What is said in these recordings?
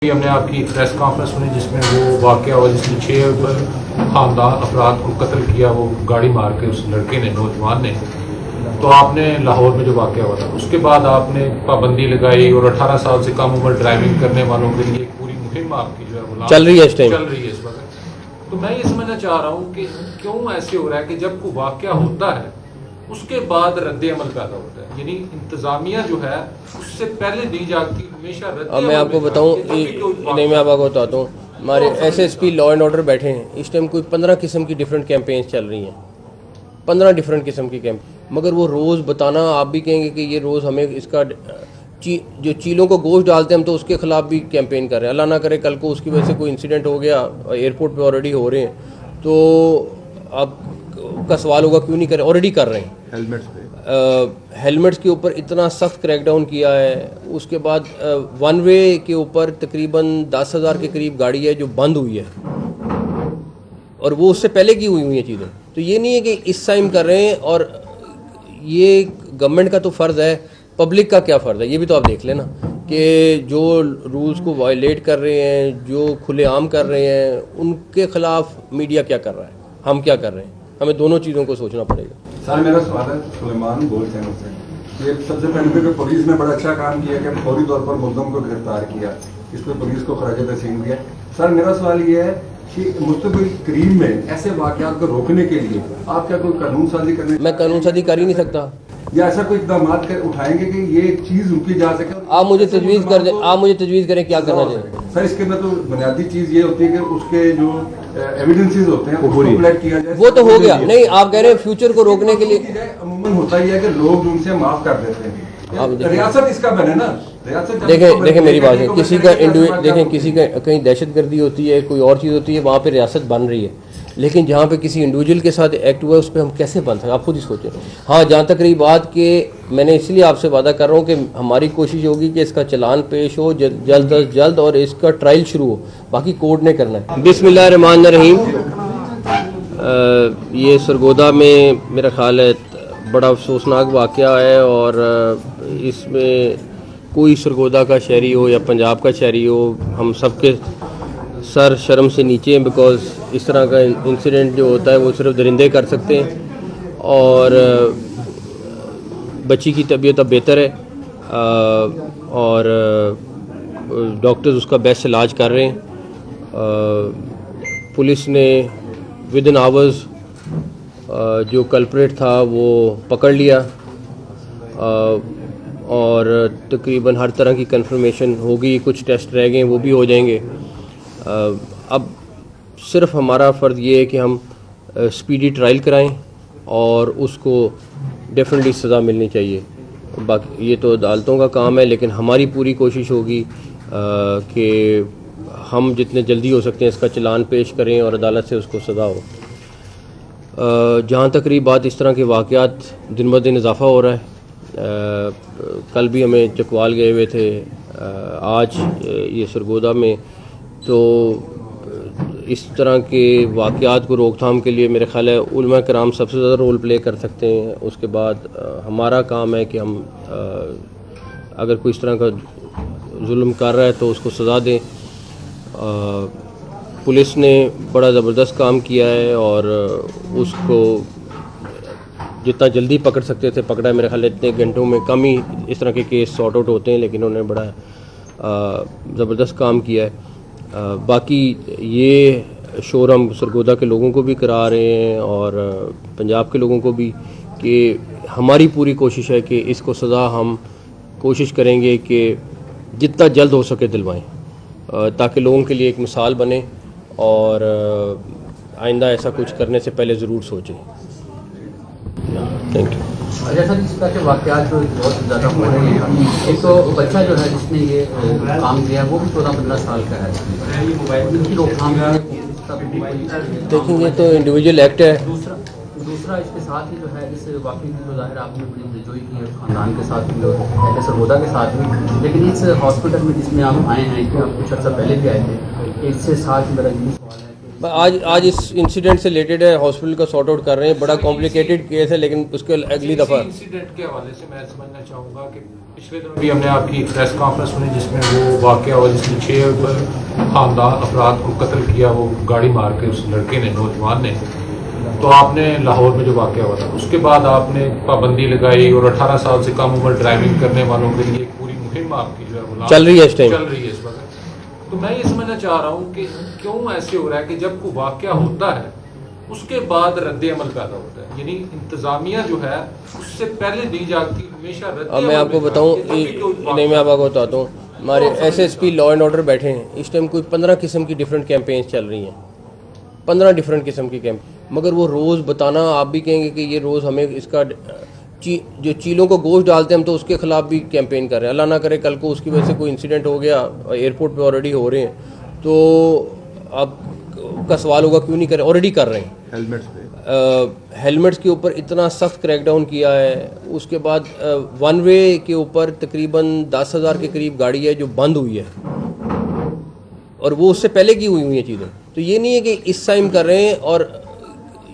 हमने आपकी press conference सुनी जिसमें वो वाक़या हुआ जिसमें 6 खानदान अफराद को कत्ल किया, वो गाड़ी मार के उस लड़के ने, नौजवान ने। तो आपने लाहौर में जो वाक़या हुआ था उसके बाद आपने पाबंदी लगाई और 18 साल से कम उम्र ड्राइविंग करने वालों के लिए एक पूरी मुहिम आपकी जो है वो चल रही है इस टाइम, चल रही है इस वक्त। तो मैं ये समझना चाह रहा हूँ कि क्यों ऐसे हो रहा है कि जब कोई वाक़या होता है उसके बाद रद्द अमल पैदा होता है, यानी इंतजामिया जो है उससे पहले नहीं जाती, हमेशा रद्द। अब मैं आपको बताऊं, नहीं मैं आपको बताता हूँ, हमारे एसएसपी लॉ एंड ऑर्डर बैठे हैं इस टाइम, कोई 15 किस्म की डिफरेंट कैंपेन्स चल रही हैं, 15 डिफरेंट किस्म की कैंप, मगर वो रोज़ बताना, आप भी कहेंगे कि ये रोज़ हमें इसका जो चीलों को गोश्त डालते हैं हम तो उसके खिलाफ भी कैंपेन कर रहे हैं। अल्लाह ना करे कल को उसकी वजह से कोई इंसिडेंट हो गया, एयरपोर्ट पे ऑलरेडी हो रहे हैं, तो अब का सवाल होगा क्यों नहीं कर रहे, ऑलरेडी कर रहे हैं। हेलमेट्स के ऊपर इतना सख्त क्रैकडाउन किया है, उसके बाद वन वे के ऊपर तकरीबन 10,000 के करीब गाड़ी है जो बंद हुई है, और वो उससे पहले की हुई हैं चीज़ें। तो ये नहीं है कि इस टाइम कर रहे हैं, और ये गवर्नमेंट का तो फ़र्ज़ है, पब्लिक का क्या फ़र्ज़ है ये भी तो आप देख लेना कि जो रूल्स को वायलेट कर रहे हैं, जो खुलेआम कर रहे हैं, उनके ख़िलाफ़ मीडिया क्या कर रहा है, हम क्या कर रहे हैं, हमें दोनों चीज़ों को सोचना पड़ेगा। सर मेरा सवाल है सुलेमान गोलचैन से। ये सबसे पहले तो पुलिस ने बड़ा अच्छा काम किया कि फौरी तौर पर मुल्ज़म को गिरफ्तार किया, इस पर पुलिस को खराज तहसीन दिया। सर मेरा सवाल ये है कि मुस्तक़बिल करीब में ऐसे वाक़यात को रोकने के लिए आप क्या कोई कानून साजी करने? मैं कानून साजी कर ही नहीं सकता, या ऐसा कोई इकदाम उठाएंगे कि ये चीज़ रुकी जा सके? आप मुझे तजवीज़ कर दें, आप मुझे तजवीज़ करें क्या करना चाहिए। सर इसके अंदर तो बुनियादी चीज़ ये होती है कि उसके जो एविडेंसेस होते हैं उसको कलेक्ट किया जाए। वो तो हो गया, नहीं आप कह रहे हैं फ्यूचर को रोकने के लिए अमूमन होता ही है कि लोग उनसे माफ कर देते हैं, रियासत इसका बने ना। देखें मेरी बात है, किसी का देखें किसी का कहीं दहशतगर्दी होती है, कोई और चीज़ होती है, वहाँ पे रियासत बन रही है, लेकिन जहाँ पे किसी इंडिविजुअल के साथ एक्ट हुआ है उस पर हम कैसे बन सकते हैं, आप खुद ही सोचें। हाँ, जहाँ तक रही बात कि मैंने इसलिए आपसे वादा कर रहा हूँ कि हमारी कोशिश होगी कि इसका चलान पेश हो जल्द अज जल्द और इसका ट्रायल शुरू हो, बाकी कोर्ट ने करना है। बिस्मिल्लाहिर्रहमानिर्रहीम। ये सरगोदा में मेरा ख्याल है बड़ा अफसोसनाक वाक़या है, और इसमें कोई सरगोदा का शहरी हो या पंजाब का शहरी हो, हम सबके सर शर्म से नीचे हैं, बिकॉज़ इस तरह का इंसिडेंट जो होता है वो सिर्फ दरिंदे कर सकते हैं। और बच्ची की तबीयत अब बेहतर है, और डॉक्टर्स उसका बेस्ट इलाज कर रहे हैं। पुलिस ने विद इन आवर्स जो कल्प्रेट था वो पकड़ लिया, और तकरीबन हर तरह की कंफर्मेशन होगी, कुछ टेस्ट रह गए वो भी हो जाएंगे। अब सिर्फ हमारा फ़र्ज़ ये है कि हम स्पीडी ट्रायल कराएं और उसको डेफिनेटली सज़ा मिलनी चाहिए। बाकी ये तो अदालतों का काम है, लेकिन हमारी पूरी कोशिश होगी कि हम जितने जल्दी हो सकते हैं इसका चलान पेश करें और अदालत से उसको सज़ा हो। जहाँ तक रही बात इस तरह के वाक़यात दिन ब दिन इजाफ़ा हो रहा है। कल भी हमें चकवाल गए हुए थे, आज ये सरगोदा में, तो इस तरह के वाक़यात को रोकथाम के लिए मेरे ख्याल है उलमा कराम सबसे ज़्यादा रोल प्ले कर सकते हैं। उसके बाद हमारा काम है कि हम अगर कोई इस तरह का जुल्म कर रहा है तो उसको सज़ा दें। पुलिस ने बड़ा ज़बरदस्त काम किया है और उसको जितना जल्दी पकड़ सकते थे पकड़ा है। मेरे ख्याल इतने घंटों में कम ही इस तरह के केस सॉर्ट आउट होते हैं, लेकिन उन्होंने बड़ा ज़बरदस्त काम किया है। बाकी ये शोर हम सरगोदा के लोगों को भी करा रहे हैं और पंजाब के लोगों को भी, कि हमारी पूरी कोशिश है कि इसको सज़ा हम कोशिश करेंगे कि जितना जल्द हो सके दिलवाएं, ताकि लोगों के लिए एक मिसाल बने और आइंदा ऐसा कुछ करने से पहले ज़रूर सोचें। Thank you. जैसा कि इस तरह के वाक़यात जो बहुत ज़्यादा हो रहे हैं, एक तो बच्चा जो है जिसने ये काम किया वो भी 14-15 साल का है, इनकी रोकथाम देखिए ये तो इंडिविजुअल एक्ट है। दूसरा इसके साथ ही जो है इस वाक़े की जो ज़ाहिर आपने बड़ी दिलजोई की है ख़ानदान के साथ भी और सरगोदा के साथ भी, लेकिन इस हॉस्पिटल में जिसमें आप आए हैं, कि आप कुछ अर्सा पहले भी आए थे, इससे साथ मेरा यही सवाल है। आज इस इंसिडेंट से रिलेटेड है, हॉस्पिटल का सॉर्ट आउट कर रहे हैं, बड़ा कॉम्प्लिकेटेड केस है, लेकिन उसके अगली दफ़ा इंसिडेंट के हवाले से मैं समझना चाहूँगा कि पिछले दिनों भी हमने आपकी एक प्रेस कॉन्फ्रेंस सुनी जिसमें वो वाकया हुआ जिसमें 6 खानदान अफराद को कत्ल किया, वो गाड़ी मार के उस लड़के ने, नौजवान ने। तो आपने लाहौर में जो वाकया हुआ था उसके बाद आपने पाबंदी लगाई और 18 साल से कम उम्र ड्राइविंग करने वालों के लिए एक पूरी मुहिम आपकी जो है वो चल रही है इस टाइम। चल रही है इस वक्त। तो मैं ये समझना चाह रहा हूँ कि क्यों ऐसे हो रहा है कि जब कोई वाकया होता है उसके बाद रद्द अमल पैदा होता है, यानी इंतजामिया जो है उससे पहले दी जाती हमेशा रद्द। अब मैं आपको बताऊं, नहीं मैं आपको बताता हूँ, हमारे एसएसपी लॉ एंड ऑर्डर बैठे हैं इस टाइम, कोई 15 किस्म की डिफरेंट कैंपेन्स चल रही हैं, 15 डिफरेंट किस्म की कैंप, मगर वो रोज़ बताना, आप भी कहेंगे कि ये रोज़ हमें इसका जो चीलों को गोश्त डालते हैं हम तो उसके खिलाफ भी कैंपेन कर रहे हैं। अल्लाह ना करे कल को उसकी वजह से कोई इंसिडेंट हो गया, एयरपोर्ट पे ऑलरेडी हो रहे हैं, तो अब का सवाल होगा क्यों नहीं कर रहे, ऑलरेडी कर रहे हैं। हेलमेट्स के ऊपर इतना सख्त क्रैकडाउन किया है, उसके बाद वन वे के ऊपर तकरीबन 10,000 के करीब गाड़ी है जो बंद हुई है, और वो उससे पहले की हुई हैं चीज़ें। तो ये नहीं है कि इस टाइम कर रहे हैं, और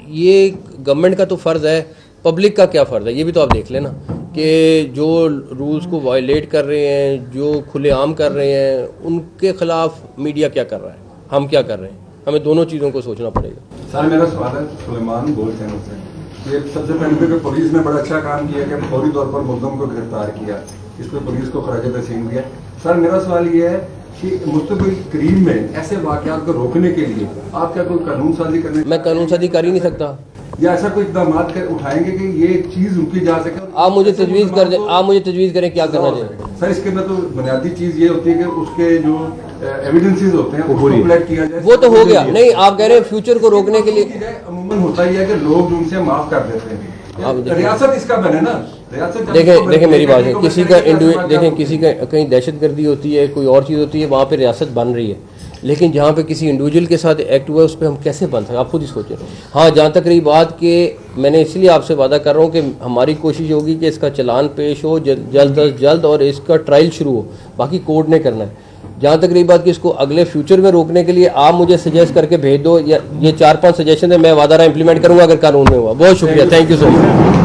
ये गवर्नमेंट का तो फ़र्ज़ है, पब्लिक का क्या फ़र्ज़ है ये भी तो आप देख लेना कि जो रूल्स को वायलेट कर रहे हैं, जो खुलेआम कर रहे हैं, उनके खिलाफ मीडिया क्या कर रहा है, हम क्या कर रहे हैं, हमें दोनों चीज़ों को सोचना पड़ेगा। सर मेरा सवाल है सुलेमान गोल्डचैन से, ये सबसे पहले तो पुलिस ने बड़ा अच्छा काम किया कि फौरी तौर पर मुल्ज़म को गिरफ्तार किया, इस पर पुलिस को खराज तहसीन दिया। सर मेरा सवाल ये है कि मुस्तक़बिल करीब में ऐसे वाक़यात को रोकने के लिए आप क्या कोई कानून साजी करने, मैं कानून साजी कर ही नहीं सकता, या ऐसा कोई इकदाम उठाएंगे कि ये चीज रुकी जा सके? आप मुझे तजवीज़ कर दें, आप मुझे तजवीज़ करें क्या करना चाहिए। सर इसके अंदर तो बुनियादी चीज ये होती है कि उसके जो एविडेंसेस होते हैं उसको कलेक्ट किया जाए। वो तो हो गया, नहीं आप कह रहे हैं फ्यूचर को रोकने के लिए अमूमन होता ही है कि लोग उनसे माफ कर देते हैं, रियासत इसका बने ना, रियासत। देखें मेरी बात है, किसी का देखें किसी का कहीं दहशतगर्दी होती है, कोई और चीज़ होती है, वहाँ पे रियासत बन रही है, लेकिन जहाँ पे किसी इंडिविजुअल के साथ एक्ट हुआ है उस पर हम कैसे बन सकते हैं, आप खुद ही सोचें। हाँ, जहाँ तक रही बात कि मैंने इसलिए आपसे वादा कर रहा हूँ कि हमारी कोशिश होगी कि इसका चलान पेश हो जल्द अज जल्द और इसका ट्रायल शुरू हो, बाकी कोर्ट ने करना है। जहाँ तक रही बात कि इसको अगले फ्यूचर में रोकने के लिए आप मुझे सजेस्ट करके भेज दो, या ये 4-5 सजेशन है, मैं वादा रहा इम्प्लीमेंट करूँगा अगर कानून में हुआ। बहुत शुक्रिया, थैंक यू सो मच।